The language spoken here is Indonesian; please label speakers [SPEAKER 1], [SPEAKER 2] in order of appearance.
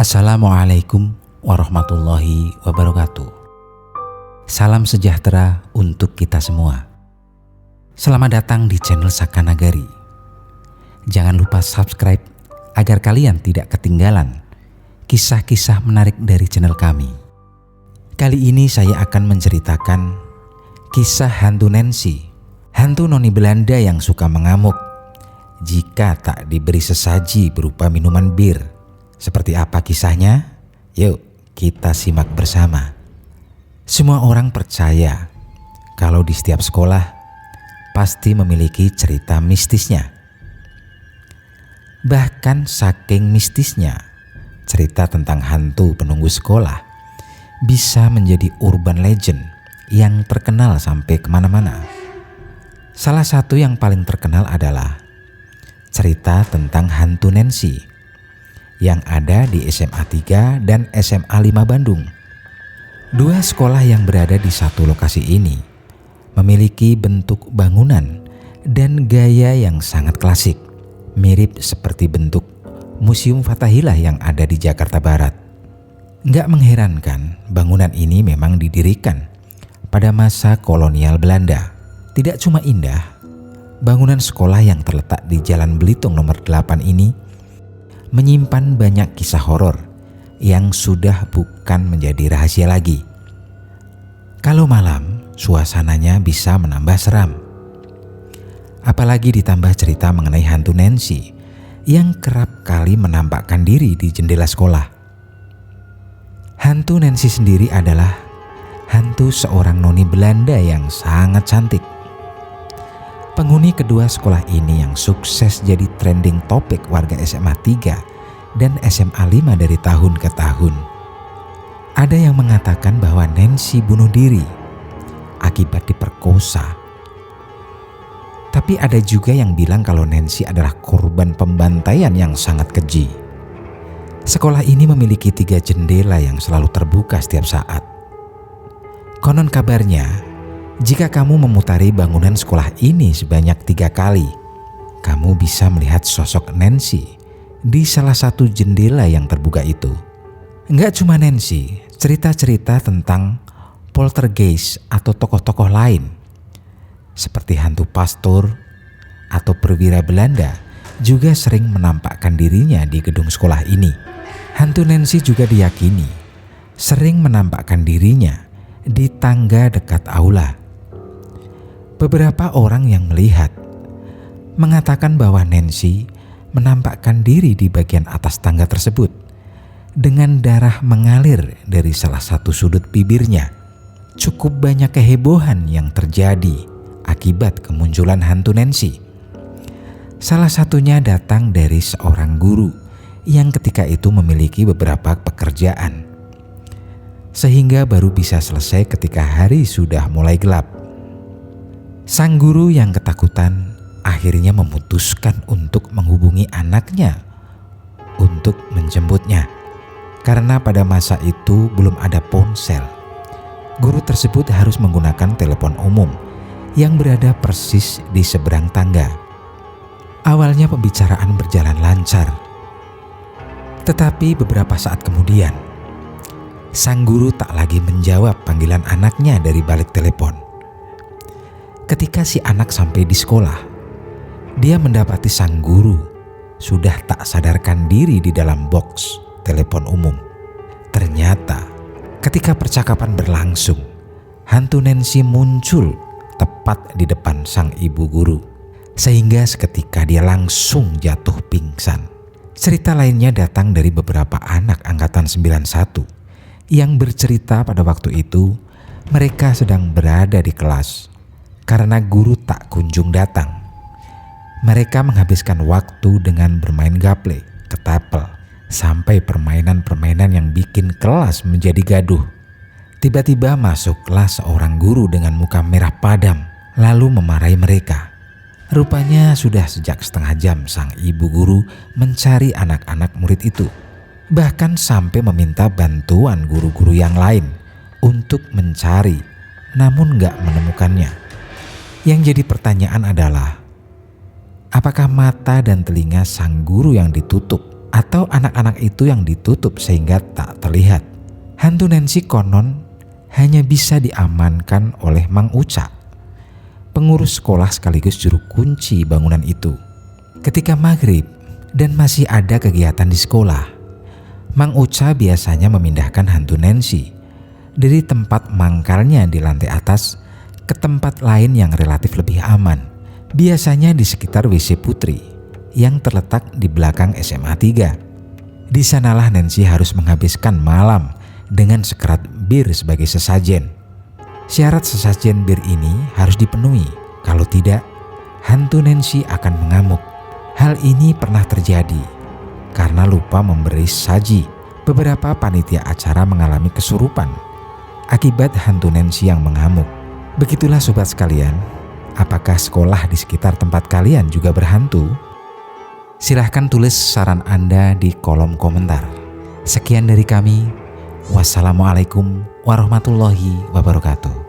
[SPEAKER 1] Assalamualaikum warahmatullahi wabarakatuh. Salam sejahtera untuk kita semua. Selamat datang di channel Saka Nagari. Jangan lupa subscribe agar kalian tidak ketinggalan kisah-kisah menarik dari channel kami. Kali ini saya akan menceritakan kisah hantu Nancy, hantu noni Belanda yang suka mengamuk jika tak diberi sesaji berupa minuman bir. Seperti apa kisahnya? Yuk kita simak bersama. Semua orang percaya kalau di setiap sekolah pasti memiliki cerita mistisnya. Bahkan saking mistisnya, cerita tentang hantu penunggu sekolah bisa menjadi urban legend yang terkenal sampai kemana-mana. Salah satu yang paling terkenal adalah cerita tentang hantu Nancy yang ada di SMA 3 dan SMA 5 Bandung. Dua sekolah yang berada di satu lokasi ini memiliki bentuk bangunan dan gaya yang sangat klasik, mirip seperti bentuk Museum Fathahillah yang ada di Jakarta Barat. Nggak mengherankan, bangunan ini memang didirikan pada masa kolonial Belanda. Tidak cuma indah, bangunan sekolah yang terletak di Jalan Belitung nomor 8 ini menyimpan banyak kisah horor yang sudah bukan menjadi rahasia lagi. Kalau malam, suasananya bisa menambah seram. Apalagi ditambah cerita mengenai hantu Nancy yang kerap kali menampakkan diri di jendela sekolah. Hantu Nancy sendiri adalah hantu seorang noni Belanda yang sangat cantik. Penghuni kedua sekolah ini yang sukses jadi trending topik warga SMA 3 dan SMA 5 dari tahun ke tahun. Ada yang mengatakan bahwa Nancy bunuh diri akibat diperkosa. Tapi ada juga yang bilang kalau Nancy adalah korban pembantaian yang sangat keji. Sekolah ini memiliki 3 jendela yang selalu terbuka setiap saat. Konon kabarnya, jika kamu memutari bangunan sekolah ini sebanyak 3 kali, kamu bisa melihat sosok Nancy di salah satu jendela yang terbuka itu. Enggak cuma Nancy, cerita-cerita tentang poltergeist atau tokoh-tokoh lain seperti hantu pastor atau perwira Belanda juga sering menampakkan dirinya di gedung sekolah ini. Hantu Nancy juga diyakini sering menampakkan dirinya di tangga dekat aula. Beberapa orang yang melihat mengatakan bahwa Nancy menampakkan diri di bagian atas tangga tersebut dengan darah mengalir dari salah satu sudut bibirnya. Cukup banyak kehebohan yang terjadi akibat kemunculan hantu Nancy. Salah satunya datang dari seorang guru yang ketika itu memiliki beberapa pekerjaan, sehingga baru bisa selesai ketika hari sudah mulai gelap. Sang guru yang ketakutan akhirnya memutuskan untuk menghubungi anaknya untuk menjemputnya. Karena pada masa itu belum ada ponsel, guru tersebut harus menggunakan telepon umum yang berada persis di seberang tangga. Awalnya pembicaraan berjalan lancar, tetapi beberapa saat kemudian sang guru tak lagi menjawab panggilan anaknya dari balik telepon. Ketika si anak sampai di sekolah, dia mendapati sang guru sudah tak sadarkan diri di dalam box telepon umum. Ternyata ketika percakapan berlangsung, hantu Nancy muncul tepat di depan sang ibu guru, sehingga seketika dia langsung jatuh pingsan. Cerita lainnya datang dari beberapa anak angkatan 91 yang bercerita pada waktu itu mereka sedang berada di kelas. Karena guru tak kunjung datang, mereka menghabiskan waktu dengan bermain gaple, ketapel, sampai permainan-permainan yang bikin kelas menjadi gaduh. Tiba-tiba masuklah seorang guru dengan muka merah padam, lalu memarahi mereka. Rupanya sudah sejak setengah jam sang ibu guru mencari anak-anak murid itu. Bahkan sampai meminta bantuan guru-guru yang lain untuk mencari, namun gak menemukannya. Yang jadi pertanyaan adalah, apakah mata dan telinga sang guru yang ditutup atau anak-anak itu yang ditutup sehingga tak terlihat. Hantu Nancy konon hanya bisa diamankan oleh Mang Uca, pengurus sekolah sekaligus juru kunci bangunan itu. Ketika maghrib dan masih ada kegiatan di sekolah, Mang Uca biasanya memindahkan hantu Nancy dari tempat mangkalnya di lantai atas ke tempat lain yang relatif lebih aman, biasanya di sekitar WC Putri yang terletak di belakang SMA 3. Di sanalah Nancy harus menghabiskan malam dengan sekerat bir sebagai sesajen. Syarat sesajen bir ini harus dipenuhi, kalau tidak, hantu Nancy akan mengamuk. Hal ini pernah terjadi karena lupa memberi saji. Beberapa panitia acara mengalami kesurupan akibat hantu Nancy yang mengamuk. Begitulah sobat sekalian, apakah sekolah di sekitar tempat kalian juga berhantu? Silahkan tulis saran Anda di kolom komentar. Sekian dari kami. Wassalamualaikum warahmatullahi wabarakatuh.